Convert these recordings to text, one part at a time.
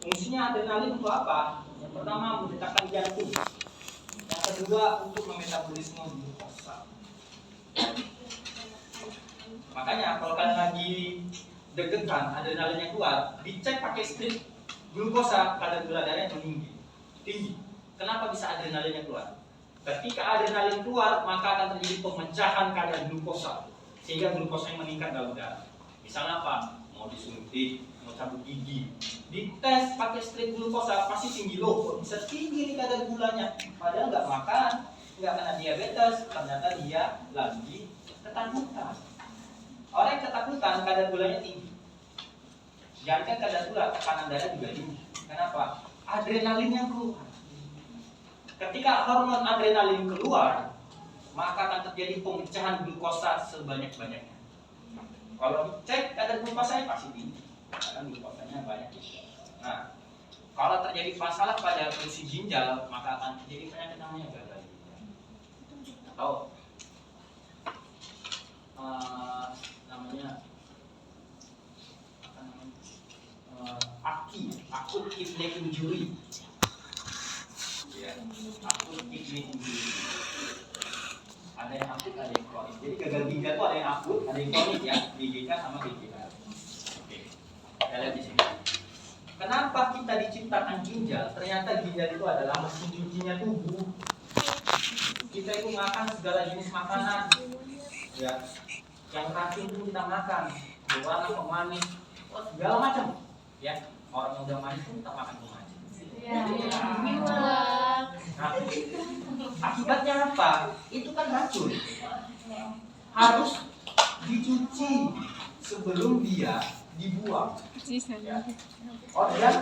Fungsinya adrenalin untuk apa? Yang pertama mendetakkan jantung. Yang kedua untuk memetabolisme glukosa. Makanya kalau kalian lagi deg-degan, adrenalinnya keluar, dicek pakai strip glukosa, kadar gula darahnya tinggi. Kenapa bisa adrenalinnya keluar? Ketika adrenalin keluar, maka akan terjadi pemecahan kadar glukosa, sehingga glukosanya meningkat dalam darah. Misalnya apa? Mau disuntik, mau cabut gigi, dites pakai strip glukosa pasti tinggi. Loh, kok bisa tinggi nih kadar gulanya? Padahal nggak makan, nggak kena diabetes, ternyata dia lagi ketakutan. Orang yang ketakutan kadar gulanya tinggi. Jangan kadar gula, tekanan darah juga tinggi. Kenapa? Adrenalinnya keluar. Ketika hormon adrenalin keluar, maka akan terjadi pemecahan glukosa sebanyak-banyaknya. Kalau dicek kadar glukosanya pasti tinggi, karena glukosanya banyak. Nah, kalau terjadi masalah pada fungsi ginjal, maka akan terjadi penyakit namanya gagal ginjal. Atau namanya akut kidney injury. Ya, akut kidney injury. Ada yang akut, ada yang kronis. Jadi gagal ginjal itu ada yang akut, ada yang kronis ya, GGK sama GGK. Oke, kita lihat di sini. Kenapa kita diciptakan ginjal? Ternyata ginjal itu adalah mesin cucinya tubuh. Kita itu makan segala jenis makanan, ya, yang racun itu kita makan, berwarna pemanis, segala macam, ya. Orang yang udah manis pun kita makan pemanis. Nah, akibatnya apa? Itu kan racun. Harus dicuci sebelum dia dibuang. Ya. Organ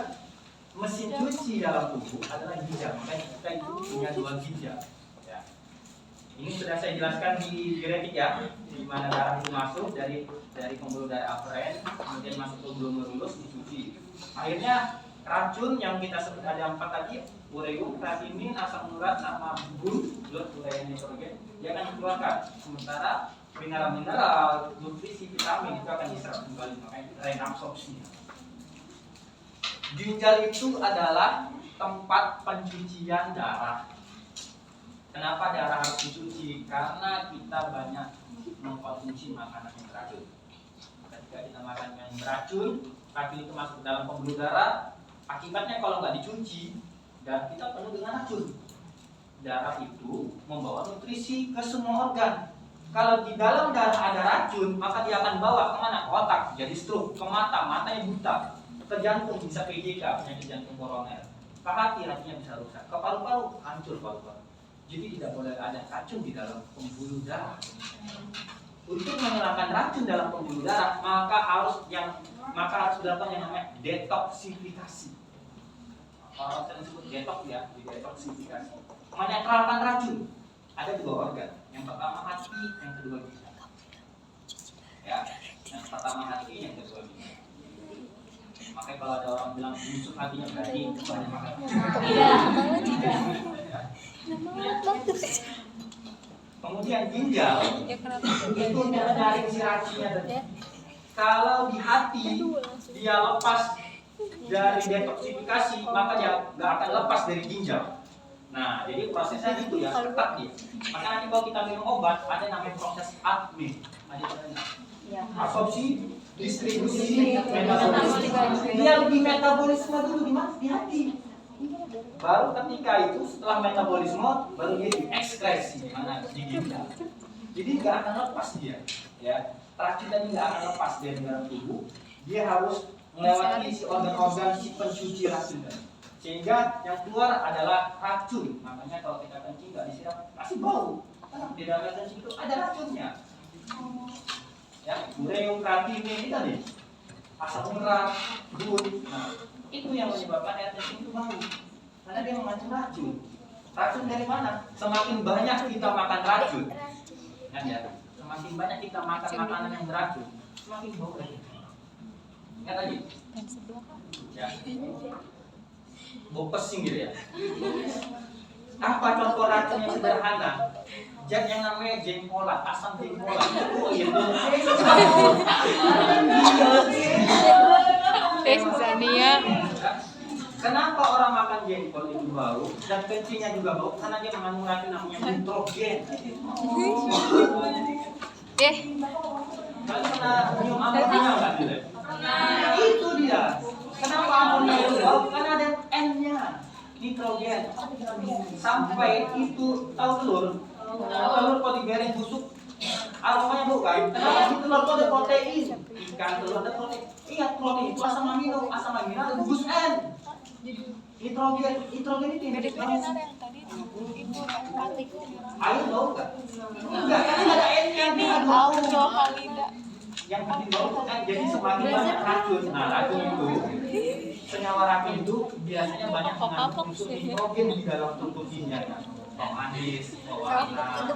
mesin cuci dalam tubuh adalah ginjal. Makanya kita itu punya 2 ginjal. Ya. Ini sudah saya jelaskan di genetik ya, di mana darah itu masuk dari pembuluh darah aferen, kemudian masuk ke pembuluh merulus, dicuci. Akhirnya racun yang kita sebut ada 4 tadi, ureum, kreatinin, asam urat, sama urea nitrogen, dia akan dikeluarkan. Sementara mineral, nutrisi, vitamin itu akan diserap kembali, makanya reabsorpsi. Ginjal itu adalah tempat pencucian darah. Kenapa darah harus dicuci? Karena kita banyak mengkonsumsi makanan yang beracun. Ketika kita makan yang beracun, racun itu masuk dalam pembuluh darah. Akibatnya kalau nggak dicuci, darah kita penuh dengan racun. Darah itu membawa nutrisi ke semua organ. Kalau di dalam darah ada racun, maka dia akan bawa kemana? Ke otak, jadi stroke. Ke mata, matanya buta. Ke jantung bisa PJK, penyakit jantung koroner. Ke hati, hatinya bisa rusak. Ke paru-paru, hancur paru-paru. Jadi tidak boleh ada racun di dalam pembuluh darah. Untuk menghilangkan racun dalam pembuluh darah, maka harus dilakukan yang namanya detoksifikasi. Orang sering sebut detox ya, detoksifikasi. Menetralkan racun. Ada 2 organ. Yang pertama hati, yang kedua ginjal. Ya, yang pertama hati, yang kedua ginjal. Makanya kalau ada orang bilang busuk hatinya berarti banyak makan. Kemudian ginjal itu menarik si racunnya tadi. Kalau di hati dia lepas dari detoksifikasi, maka dia nggak akan lepas dari ginjal. Nah, jadi prosesnya itu ya ketat dia. Maka nanti kalau kita minum obat ada namanya proses ADME. Absorpsi, distribusi, metabolisme. Dia lebih metabolisme dulu di mana? Di hati. Baru ketika itu setelah metabolisme baru dia diekskresi di mana? Di ginjal. Jadi nggak akan lepas dia, ya. Racun tadi nggak akan lepas dari dalam tubuh. Dia harus melewati si organ-organ si pencuci racun tadi. Sehingga yang keluar adalah racun. Makanya kalau kita kencing nggak disiram pasti bau. Karena di dalam kencing itu ada racunnya. Ya, ureum, kreatinin ini tadi, asam urat, Nah, itu yang menyebabkan air kencing itu bau. Karena dia mengandung racun. Racun dari mana? Semakin banyak kita makan racun, kan ya? Semakin banyak kita makan makanan yang beracun, semakin bau lagi. Ingat lagi? Ya. Bau pesing gitu ya. Apa contoh racun yang sederhana? Zat yang namanya jengkolat, asam jengkolat. Oh iya. Zania. Kenapa orang makan jengkol itu bau dan kencingnya juga bau? Karena dia mengandung racun namanya nitrogen. Kalian pernah nyium amonia nggak gitu? Nah, itu dia. Kenapa amonia itu bau? Karena ada N-nya, nitrogen. Sampai itu tahu telur? Telur kalau digoreng busuk, aromanya bau kan? Kenapa di telur itu ada protein? Ikan telur ada protein. Ingat protein itu asam amino ada gugus N. Nitrogen itu yang air bau nggak? Enggak, karena ada N-nya. Yang penting bau kan, jadi semakin banyak racun. Nah, racun itu, senyawa racun itu biasanya banyak mengandung unsur nitrogen di dalam tubuhnya. Pemanis, pewarna.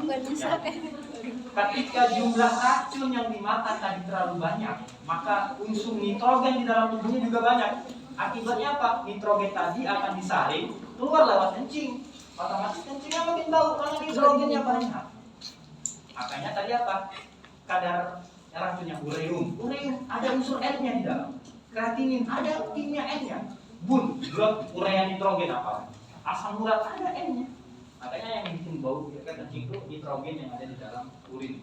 Ketika jumlah racun yang dimakan tadi terlalu banyak, maka unsur nitrogen di dalam tubuhnya juga banyak. Akibatnya apa? Nitrogen tadi akan disaring keluar lewat kencing. Otomatis kencingnya makin bau karena nitrogennya banyak. Makanya tadi apa? Kadar racunnya ureum ada unsur N-nya di dalam. Kreatinin ada kimia N-nya. Zat urea nitrogen apa? Asam urat ada N-nya. Makanya yang bikin bau kencing itu nitrogen yang ada di dalam urin.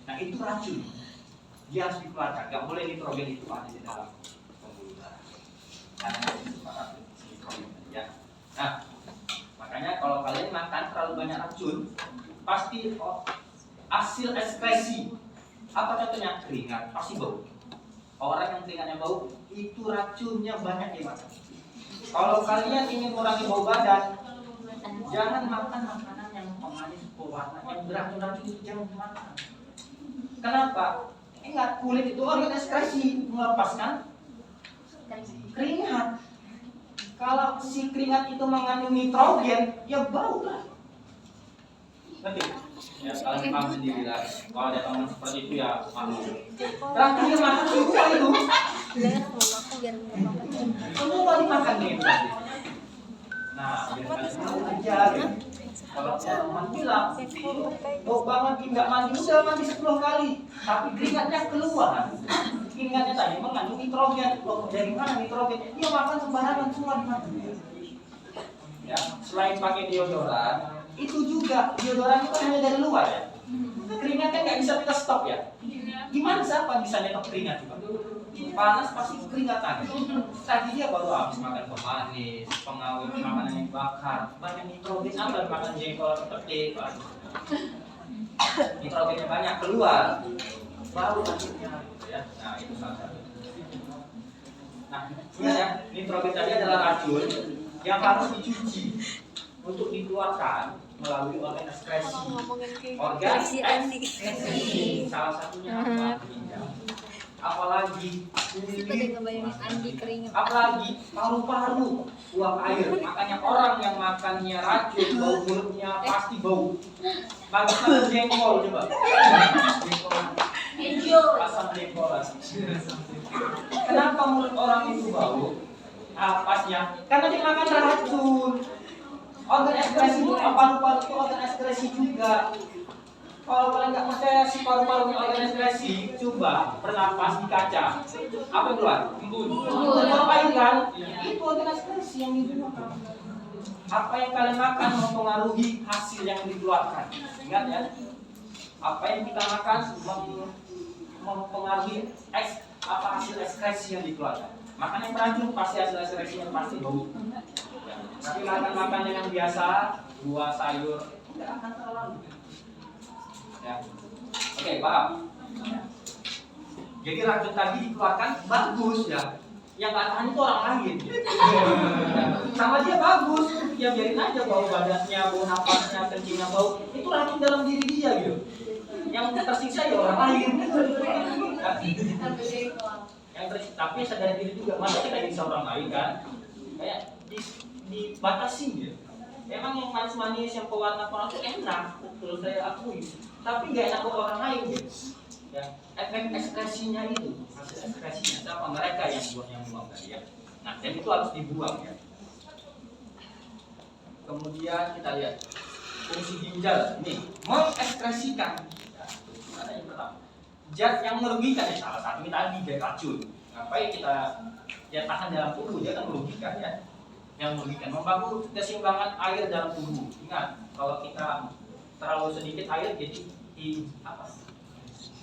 Nah itu racun. Dia harus dikeluarkan. Gak boleh nitrogen itu ada di dalam pembuluh darah. Karena itu nitrogen. Ya. Nah, makanya kalau kalian makan terlalu banyak racun, pasti hasil ekskresi. Apa contohnya? Keringat, pasti bau. Orang yang keringatnya bau, itu racunnya banyak dimakan. Kalau kalian ingin mengurangi bau badan, jangan makan makanan yang pemanis, pewarna, yang beracun-racun itu jangan dimakan. Kenapa? Ingat, kulit itu organ ekskresi, melepaskan keringat. Kalau si keringat itu mengandung nitrogen, ya bau lah. Ngerti? Ya, kalian paham sendiri lah. Kalau ada teman seperti itu ya malu. Terakhir makan semua itu. Semua dimakan nih. Nah, biar semua aja gitu. Kalau teman bilang, bau banget nggak mandi, udah mandi 10 kali, tapi keringatnya keluar. Keringatnya tadi mengandung nitrogen. Loh, dari mana nitrogen? Dia makan sembarangan semua dimakan. Ya, selain pakai deodoran, itu juga deodoran itu hanya dari luar ya. Keringatnya nggak bisa kita stop ya. Gimana siapa bisa nyetok keringat juga? Panas pasti keringatan. Tadi dia baru habis makan pemanis, pengawet, makanan yang bakar, banyak nitrogen. Apa makan jengkol atau petik? Nitrogennya banyak keluar, baru akhirnya ya. Nah itu salah satu. Nah ingat ya, nitrogen tadi adalah racun yang harus dicuci untuk dikeluarkan melalui organ ekskresi. Organ ekskresi salah satunya apa? Ginjal. Apalagi kulit, apalagi paru-paru, uap air. Makanya orang yang makannya racun, bau mulutnya pasti bau. Makan jengkol coba. Asam jengkol. Kenapa mulut orang itu bau? Pasnya karena dimakan racun. Organ ekskresi itu paru-paru itu organ ekskresi juga. Kalau kalian nggak percaya si paru-parunya organ ekskresi, coba bernapas di kaca. Apa yang keluar? Embun. Ngapain kan? Itu organ ekskresi yang digunakan. Apa yang kalian makan mempengaruhi hasil yang dikeluarkan. Ingat ya. Apa yang kita makan mempengaruhi hasil ekskresi yang dikeluarkan. Makan yang beracun pasti hasil ekskresinya pasti bau. Tapi makan makanan yang biasa, buah, sayur, tidak akan terlalu. Ya. Oke, paham? Jadi racun tadi dikeluarkan bagus ya. Yang nggak tahan itu orang lain. Sama dia bagus, ya biarin aja bau badannya, bau napasnya, kencingnya bau. Itu racun dalam diri dia gitu. Yang tersiksa ya orang lain. Tapi sadar diri juga, masa kita bisa orang lain kan? Kayak dibatasi gitu. Emang yang manis-manis, yang pewarna-pewarna itu enak, betul saya akui. Tapi nggak enak buat orang lain gitu. Ya, efek ekskresinya itu, hasil ekskresinya siapa? Mereka yang buang tadi ya. Nah, dan itu harus dibuang ya. Kemudian kita lihat fungsi ginjal ini mengekskresikan. Ada yang pertama, zat yang merugikan ya, salah satunya tadi zat racun. Ngapain kita tahan dalam tubuh, dia kan merugikan ya. yang merugikan, mengganggu keseimbangan air dalam tubuh. Ingat, kalau kita terlalu sedikit air jadi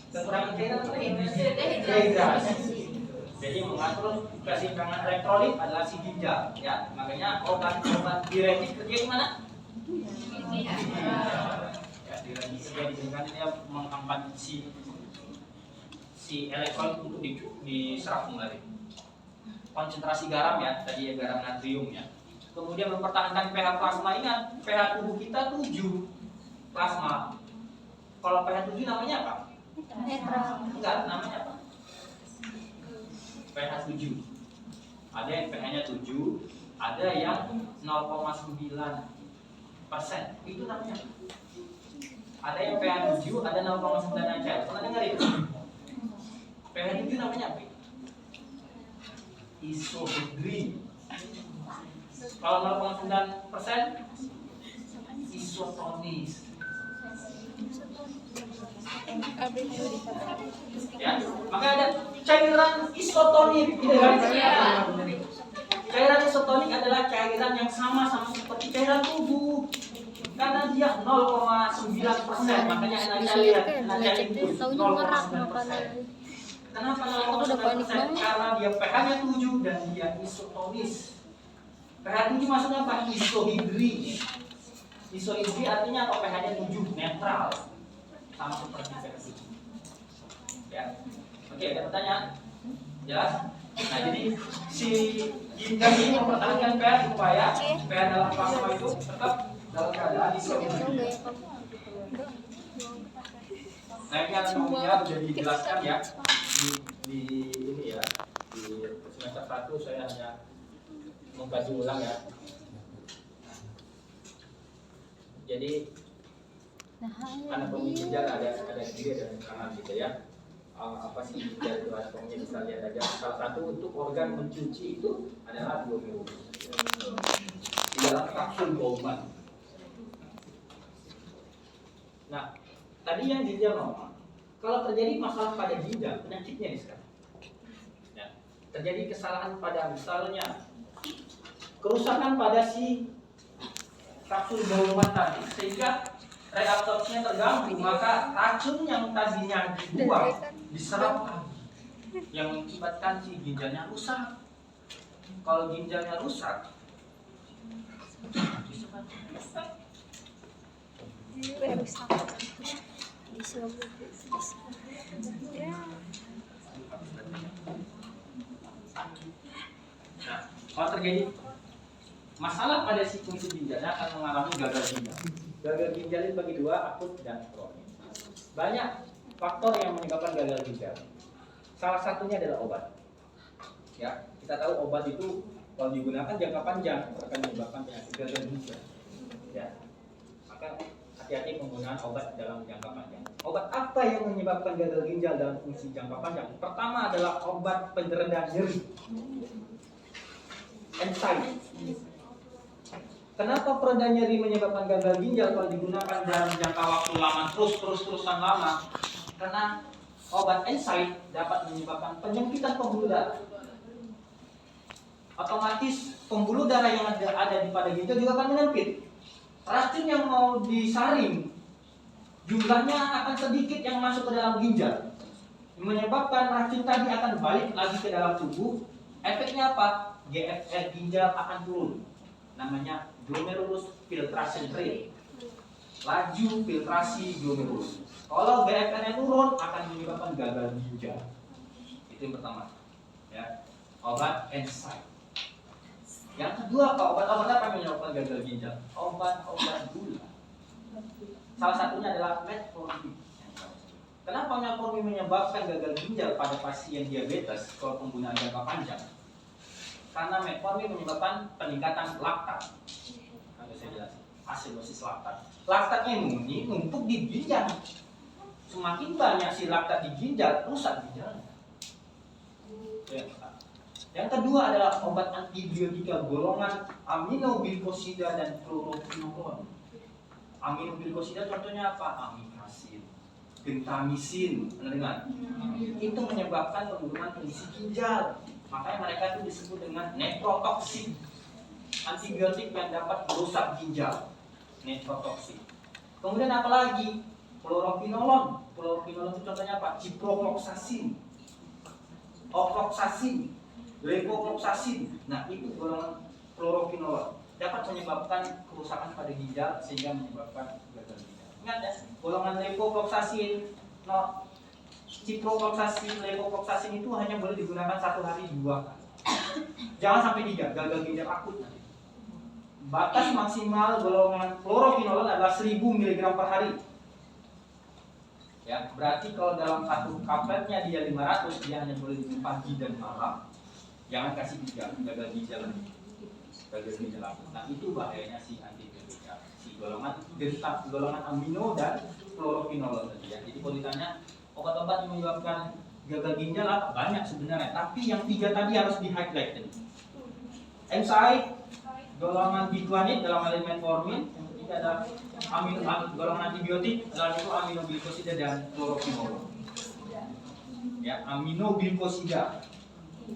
kekurangan cairan dehidrasi. Jadi mengatur keseimbangan elektrolit adalah si ginjal, ya. Makanya obat-obat diuretik kerja di mana? Ya, diuretik kerja di ginjal, dia menghambat si elektrolit untuk diserap kembali. Konsentrasi garam, ya, tadi ya garam natrium, ya. Kemudian mempertahankan pH plasma. Ingat, pH tubuh kita 7 plasma. Kalau pH 7 namanya apa? Netral. Enggak, namanya apa? pH 7. Ada yang pH-nya 7, ada yang 0,9%. Itu namanya. Ada yang pH 7, ada 0,9 aja. Pernah dengar itu? pH 7 namanya apa? Isohidri. Kalau 0,9% isotonis. Ya, maka ada cairan isotonik, gitu kan? Cairan isotonik adalah cairan yang sama seperti cairan tubuh, karena dia 0,9%. Makanya kita lihat itu 0,9%. Kenapa 0,9%? Karena dia pH-nya 7 dan dia isotonis. pH 7 maksudnya apa? Isohidri. Isohidri artinya apa? pH-nya 7, netral. Sama seperti pH 7. Ya. Oke, ada pertanyaan? Jelas? Nah, jadi si ginjal ini mempertahankan pH supaya pH dalam plasma itu tetap dalam keadaan isohidri. Nah, ini anatominya sudah dijelaskan, ya. Di ini, ya, di semester 1 saya hanya mengkaji ulang, ya. Jadi anatomi ginjal ada kiri dan kanan, gitu, ya. Apa sih ginjal itu anatomnya, bisa lihat aja. Salah satu untuk organ mencuci itu adalah glomerulus di dalam kapsul Bowman. Nah, tadi yang ginjal normal. Kalau terjadi masalah pada ginjal, penyakitnya nih sekarang. Ya, terjadi kesalahan pada misalnya kerusakan pada si kapsul Bowman tadi, sehingga reabsorpsinya terganggu, maka racun yang tadinya dibuang diserap lagi, yang mengakibatkan si ginjalnya rusak. Kalau ginjalnya rusak, nah, kalau terjadi masalah pada si fungsi ginjalnya akan mengalami gagal ginjal. Gagal ginjal itu bagi dua, akut dan kronis. Banyak faktor yang menyebabkan gagal ginjal. Salah satunya adalah obat. Ya, kita tahu obat itu kalau digunakan jangka panjang akan menyebabkan penyakit gagal ginjal. Ya, maka hati-hati penggunaan obat dalam jangka panjang. Obat apa yang menyebabkan gagal ginjal dalam fungsi jangka panjang? Pertama adalah obat penyereda nyeri, NSAID. Kenapa pereda nyeri menyebabkan gagal ginjal kalau digunakan dalam jangka waktu lama, terus-terusan lama? Karena obat NSAID dapat menyebabkan penyempitan pembuluh darah. Otomatis pembuluh darah yang ada di pada ginjal juga akan menyempit. Racun yang mau disaring jumlahnya akan sedikit yang masuk ke dalam ginjal, menyebabkan racun tadi akan balik lagi ke dalam tubuh. Efeknya apa? GFR ginjal akan turun. Namanya glomerulus filtration rate, laju filtrasi glomerulus. Kalau GFR-nya turun akan menyebabkan gagal ginjal. Itu yang pertama, ya. Obat NSAID. Yang kedua, obat-obat apa yang menyebabkan gagal ginjal? Obat-obat gula. Salah satunya adalah metformin. Kenapa metformin menyebabkan gagal ginjal pada pasien diabetes kalau penggunaan jangka panjang? Karena metformin menyebabkan peningkatan laktat. Kalau saya jelasin, asidosis laktat. Laktatnya ini numpuk di ginjal. Semakin banyak si laktat di ginjal, rusak ginjalnya. Yang kedua adalah obat antibiotika golongan aminoglikosida dan kloroquinolone. Aminoglikosida contohnya apa? Amikasin, gentamisin, pernah dengar? Itu menyebabkan penurunan fungsi ginjal. Makanya mereka itu disebut dengan nephrotoxin. antibiotik yang dapat merusak ginjal, nephrotoxin. Kemudian apa lagi? Fluoroquinolone. Fluoroquinolone itu contohnya apa? Ciprofloxacin, ofloxacin, levofloxacin. Nah, itu golongan fluoroquinolone dapat menyebabkan kerusakan pada ginjal sehingga menyebabkan gagal ginjal. Ingat ya, golongan levofloxacin, ciprofloxacin, levofloxacin itu hanya boleh digunakan 1 hari 2 kali. Jangan sampai 3, gagal ginjal akut nanti. Batas maksimal golongan fluoroquinolone adalah 1000 mg per hari. Ya, berarti kalau dalam satu kapletnya dia 500, dia hanya boleh minum pagi dan malam. Jangan kasih 3, gagal ginjal lagi. Gagal ginjal akut. Nah, itu bahayanya si antibiotik. Si golongan amino dan fluoroquinolone tadi ya. Jadi kalau ditanya obat-obat yang menyebabkan gagal ginjal apa? Banyak sebenarnya, tapi yang 3 tadi harus di-highlight. NSAID, golongan biguanid dalam hal metformin, yang ketiga ada golongan antibiotik dalam itu aminoglikosida dan fluoroquinolone. Ya, aminoglikosida.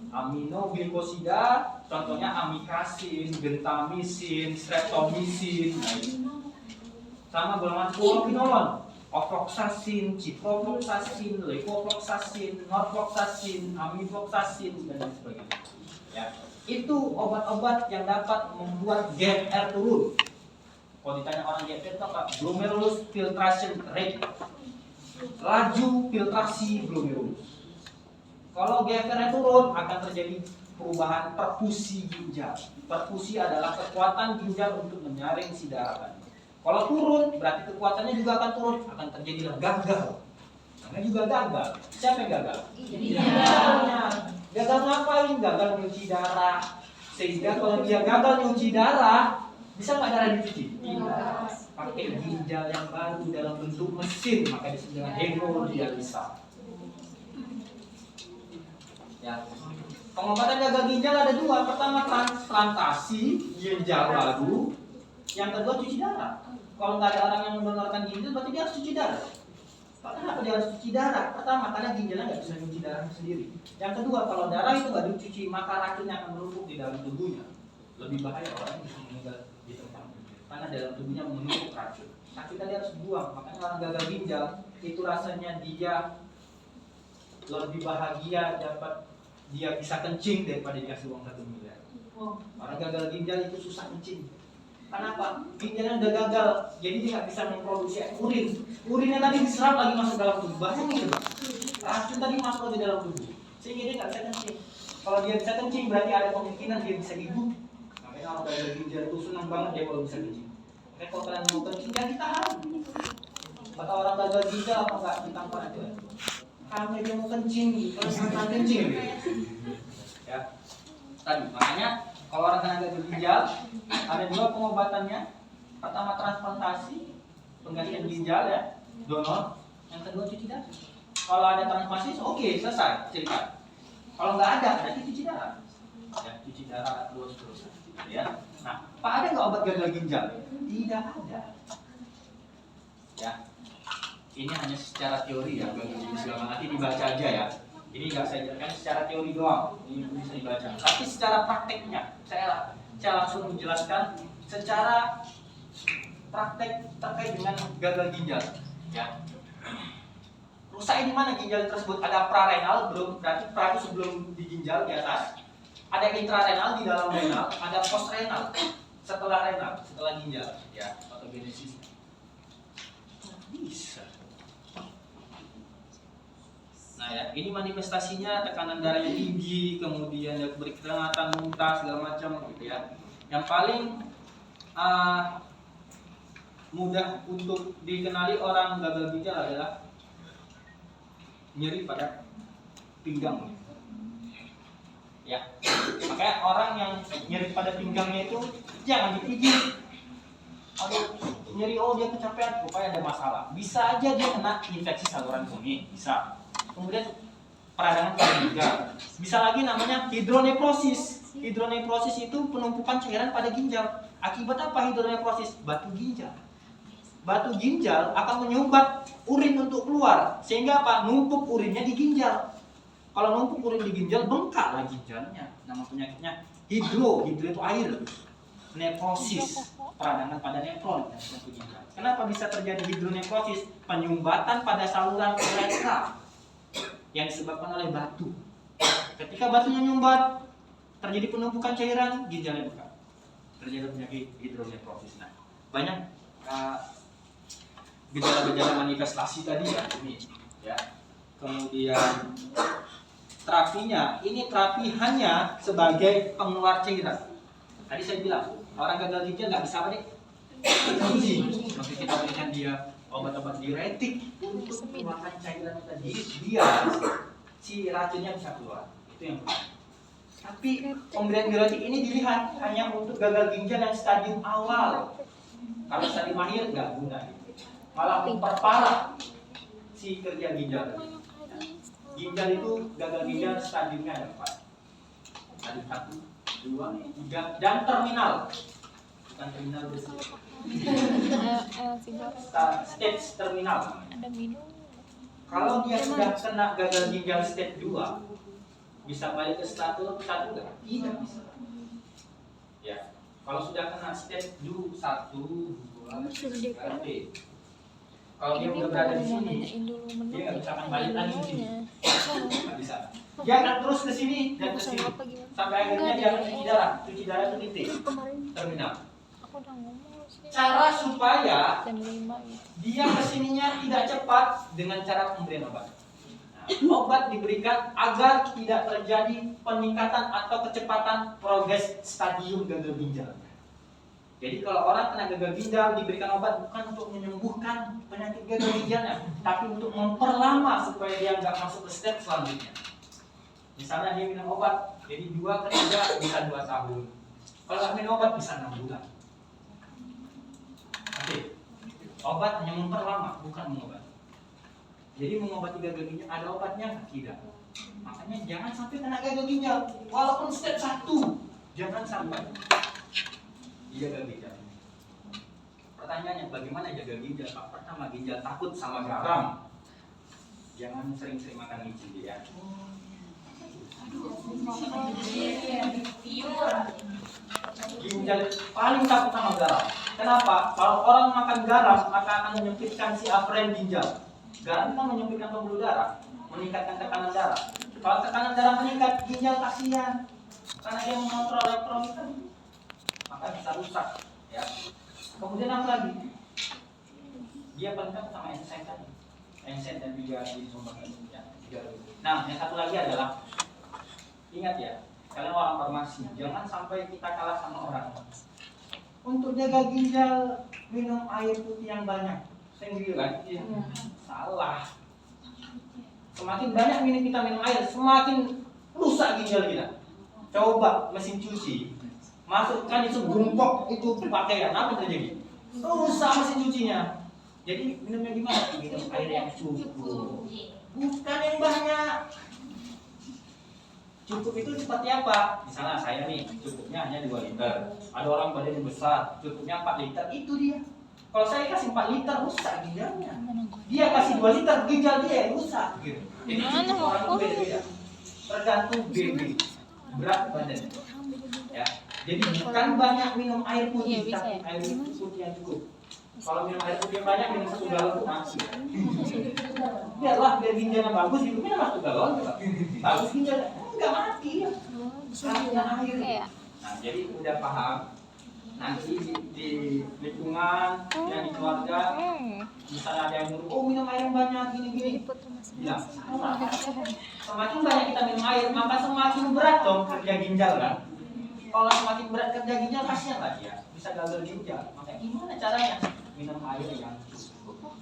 Aminoglikosida contohnya amikasin, gentamisin, streptomycin. Sama golongan fluoroquinolone, ofloxacin, ciprofloxacin, levofloxacin, norfloxacin, amifloxacin dan lain sebagainya. Ya, itu obat-obat yang dapat membuat GFR turun. Kalau ditanya orang GFR itu apa? Glomerulus filtration rate, laju filtrasi glomerulus. Kalau GFR-nya turun akan terjadi perubahan perfusi ginjal. Perfusi adalah kekuatan ginjal untuk menyaring si darah tadi. Kalau turun berarti kekuatannya juga akan turun, akan terjadilah gagal. Namanya juga gagal. Siapa yang gagal? Ginjalnya. Gagal ngapain? Gagal nyuci darah. Sehingga kalau dia gagal nyuci darah, bisa nggak darah dicuci? Tidak. Pakai ginjal yang baru dalam bentuk mesin, maka disebut dengan hemodialisa. Ya. Pengobatan gagal ginjal ada 2. Pertama transplantasi ginjal baru, yang kedua cuci darah. Kalau nggak ada orang yang mendonorkan ginjal, berarti dia harus cuci darah. Kenapa dia harus cuci darah? Pertama, karena ginjalnya nggak bisa cuci darah sendiri. Yang kedua, kalau darah itu nggak dicuci, maka racunnya akan menumpuk di dalam tubuhnya. Lebih bahaya orang yang meninggal di tempat, karena dalam tubuhnya menumpuk racun. Racun tadi harus buang. Makanya orang gagal ginjal itu rasanya dia lebih bahagia dapat dia bisa kencing daripada dikasih uang 1 miliar. Orang gagal ginjal itu susah kencing. Kenapa? Ginjalnya udah gagal, jadi dia nggak bisa memproduksi urin. Urinnya tadi diserap lagi masuk dalam tubuh. Bayangin, racun tadi masuk di dalam tubuh, sehingga dia nggak bisa kencing. Kalau dia bisa kencing, berarti ada kemungkinan dia bisa hidup. Makanya orang gagal ginjal itu senang banget dia kalau bisa kencing. Makanya kalau kalian mau kencing, jangan ditahan. Kata orang gagal ginjal apa nggak ditampar aja. Karena dia mau kencing, kalau senang kencing. Ya, tadi makanya. Kalau orang kena gagal ginjal, ada 2 pengobatannya. Pertama transplantasi, penggantian ginjal ya, donor. Yang kedua cuci darah. Kalau ada transplantasi, oke, selesai cerita. Kalau nggak ada, berarti cuci darah. Ya, cuci darah terus. Ya. Nah, Pak, ada nggak obat gagal ginjal? Tidak ada. Ya, ini hanya secara teori ya, gagal ginjal. Nanti dibaca aja ya. Ini nggak saya jelaskan secara teori doang, ini bisa dibaca. Tapi secara prakteknya, saya langsung menjelaskan secara praktek terkait dengan gagal ginjal. Ya. Rusaknya di mana ginjal tersebut? Ada prarenal, belum berarti pra itu sebelum di ginjal di atas. Ada intrarenal di dalam renal, ada postrenal setelah renal, setelah ginjal. Ya, patogenesis. Bisa. Nah ya, ini manifestasinya tekanan darahnya tinggi, kemudian ya berkeringatan, muntah segala macam gitu ya. Yang paling mudah untuk dikenali orang gagal ginjal adalah nyeri pada pinggang. Ya, makanya orang yang nyeri pada pinggangnya itu jangan dipijit. Aduh, nyeri, oh dia kecapean, rupanya ada masalah. Bisa aja dia kena infeksi saluran kemih, bisa. Kemudian peradangan pada ginjal. Bisa lagi namanya hidronefrosis. Hidronefrosis itu penumpukan cairan pada ginjal. Akibat apa hidronefrosis? Batu ginjal. Batu ginjal akan menyumbat urin untuk keluar, sehingga apa? Numpuk urinnya di ginjal. Kalau numpuk urin di ginjal, bengkaklah ginjalnya. Nama penyakitnya hidro itu air. Nefrosis, peradangan pada nefron dan tentunya. Kenapa bisa terjadi hidronefrosis? Penyumbatan pada saluran uretra yang disebabkan oleh batu. Ketika batunya nyumbat, terjadi penumpukan cairan, ginjalnya buka. Terjadi penyakit hidronefrosis. Nah, banyak gejala-gejala manifestasi tadi ya, ini ya. Kemudian terapinya, ini terapi hanya sebagai pengeluar cairan. Tadi saya bilang, orang gagal ginjal nggak bisa apa nih? Uji. Maka kita berikan dia obat-obat diuretik untuk mengeluarkan cairan tadi, biar si racunnya bisa keluar. Itu yang pertama. Tapi pemberian diuretik ini dilihat hanya untuk gagal ginjal yang stadium awal. Kalau stadium akhir nggak guna, malah memperparah si kerja ginjal. Ginjal itu gagal ginjal stadiumnya ada 4. Stadium 1, 2, 3, dan terminal. Bukan terminal besar. Stage terminal. Kalau dia sudah kena gagal ginjal stage 2, bisa balik ke status 1 enggak? Tidak bisa. Ya. Kalau sudah kena stage 1, 2, berarti kalau dia udah berada di sini, dia nggak bisa akan balik lagi ke sini. Nggak bisa. Dia akan terus ke sini dan ke sini sampai akhirnya dia akan cuci darah. Cuci darah itu titik terminal. Cara supaya dia kesininya tidak cepat dengan cara pemberian obat. Nah, obat diberikan agar tidak terjadi peningkatan atau kecepatan progres stadium gagal ginjal. Jadi kalau orang kena gagal ginjal diberikan obat bukan untuk menyembuhkan penyakit gagal ginjalnya, tapi untuk memperlama supaya dia nggak masuk ke step selanjutnya. Misalnya dia minum obat, jadi 2 ke 3 bisa 2 tahun. Kalau nggak minum obat bisa 6 bulan. Oke, obat hanya memperlama, bukan mengobati. Jadi mengobati gagal ginjal ada obatnya? Tidak. Makanya jangan sampai kena gagal ginjal, walaupun step 1, jangan sampai. Jaga ginjal. Pertanyaannya bagaimana jaga ginjal? Pak, pertama ginjal takut sama garam. Jangan sering-sering makan micin ya. Ginjal paling takut sama garam. Kenapa? Kalau orang makan garam maka akan menyempitkan si afren ginjal. Garam kan menyempitkan pembuluh darah, meningkatkan tekanan darah. Kalau tekanan darah meningkat, ginjal kasihan karena dia mengontrol elektrolit. Maka bisa rusak ya. Kemudian apa lagi? Dia penting sama enzim tadi. Enzim dan juga di sumber ya. Nah, yang satu lagi adalah ingat ya, kalian orang farmasi, jangan sampai kita kalah sama orang. Untuk jaga ginjal minum air putih yang banyak. Saya bilang ya. Salah. Semakin banyak kita minum air, semakin rusak ginjal kita. Coba mesin cuci masukkan itu gumpok itu pakaian, apa yang terjadi? Rusak mesin cucinya. Jadi minumnya gimana? Minum air yang cukup, bukan yang banyak. Cukup itu seperti apa? Misalnya saya nih, cukupnya hanya 2 liter. Ada orang badannya besar, cukupnya 4 liter. Itu dia. Kalau saya kasih 4 liter, rusak ginjalnya. Dia kasih 2 liter, ginjal dia yang rusak. Gitu. Jadi cukup orang itu beda-beda. Tergantung baby, berat badan. Ya. Jadi bukan banyak minum air putih, tapi air putih yang cukup. Kalau minum air putih yang banyak, minum 1 galon itu mati. Biarlah, biar ginjalnya bagus, minumnya 1 galon. Bagus ginjalnya, enggak mati ya. Karena air. Nah, jadi udah paham. Nanti di lingkungan, yang di keluarga, misalnya ada yang nyuruh, oh minum air yang banyak, gini-gini. Bilang, semakin banyak kita minum air, maka semakin berat dong kerja ginjal kan. Kalau semakin berat kerja ginjal, kasihan lah dia, bisa gagal ginjal. Makanya gimana caranya? Minum air yang cukup.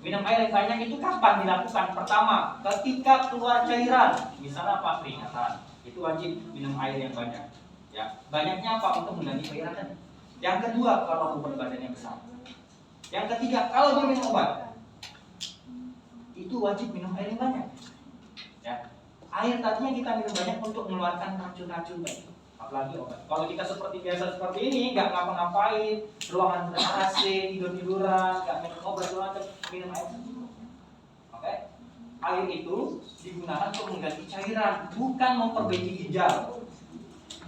Minum air yang banyak itu kapan dilakukan? Pertama, ketika keluar cairan, misalnya apa? Peringatan. Itu wajib minum air yang banyak. Ya, banyaknya apa? Untuk mengganti peringatan. Yang kedua, kalau beban badannya besar. Yang ketiga, kalau dia minum obat, itu wajib minum air yang banyak. Ya, air tadinya kita minum banyak untuk mengeluarkan racun-racun baik. Apalagi obat. Kalau kita seperti biasa seperti ini, nggak ngapa-ngapain, ruangan ber-AC, tidur-tiduran, nggak minum obat, minum air. Oke? Air itu digunakan untuk mengganti cairan, bukan memperbaiki ginjal.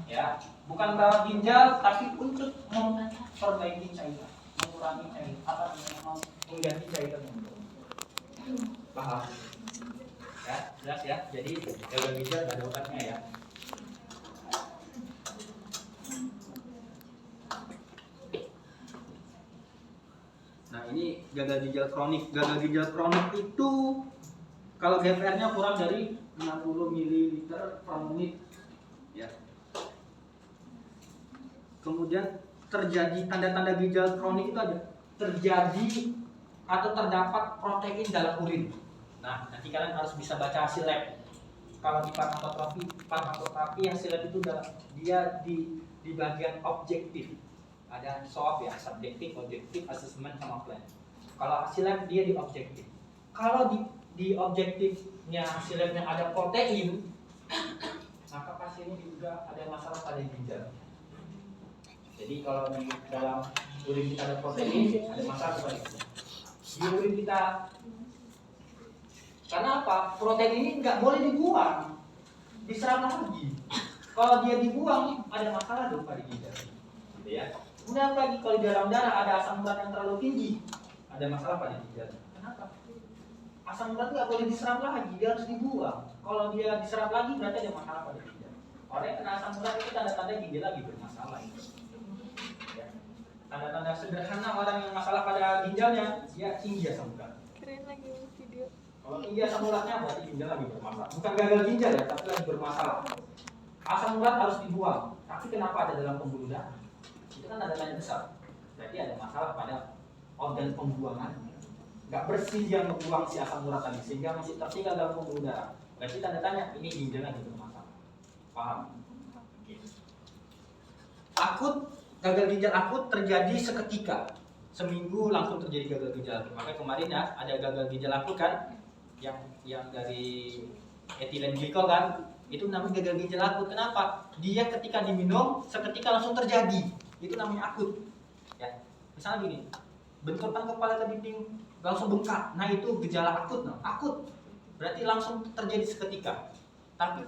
Ya, bukan merawat ginjal, tapi untuk memperbaiki cairan, mengurangi cairan, apa namanya, mengganti cairan yang belum. Paham? Ya, jelas ya. Jadi gagal ginjal gak ada obatnya ya. Nah ini gagal ginjal kronik. Gagal ginjal kronik itu kalau GFR-nya kurang dari 60 ml per menit, ya. Kemudian terjadi tanda-tanda ginjal kronik itu ada terjadi atau terdapat protein dalam urin. Nah nanti kalian harus bisa baca hasil lab. Kalau di farmakoterapi hasil lab itu dia di bagian objektif. Ada SOAP ya, subjektif, objektif, assessment sama plan. Kalau hasil lab dia di objektif. Kalau di objektifnya hasil labnya ada protein, maka pasien ini juga ada masalah pada ginjal. Jadi kalau di dalam urin kita ada protein, ada masalah pada ginjal. Di urin kita, karena apa? Protein ini nggak boleh dibuang, diserap lagi. Kalau dia dibuang, ada masalah dong pada ginjal. Gitu ya. Kemudian lagi kalau di dalam darah ada asam urat yang terlalu tinggi, ada masalah pada ginjal. Kenapa? Asam urat nggak boleh diserap lagi, dia harus dibuang. Kalau dia diserap lagi berarti ada masalah pada ginjal. Orang yang kena asam urat itu tanda-tanda ginjal lagi bermasalah. Ya. Tanda-tanda sederhana orang yang masalah pada ginjalnya, dia tinggi asam urat. Keren lagi video. Kalau tinggi asam uratnya berarti ginjal lagi bermasalah. Bukan gagal ginjal ya, tapi lagi bermasalah. Asam urat harus dibuang. Tapi kenapa ada dalam pembuluh darah? Itu kan ada tanda besar. Berarti ada masalah pada organ pembuangan. Nggak bersih yang membuang si asam urat tadi, sehingga masih tertinggal dalam pembuluh darah. Berarti tanda tanya ini ginjal lagi bermasalah. Paham? Akut, gagal ginjal akut terjadi seketika. Seminggu langsung terjadi gagal ginjal akut. Makanya kemarin ya ada gagal ginjal akut kan, yang dari etilen glikol kan, itu namanya gagal ginjal akut. Kenapa? Dia ketika diminum seketika langsung terjadi. Itu namanya akut. Ya, misalnya gini, benturan kepala ke dinding langsung bengkak. Nah itu gejala akut, Akut berarti langsung terjadi seketika. Tapi kalau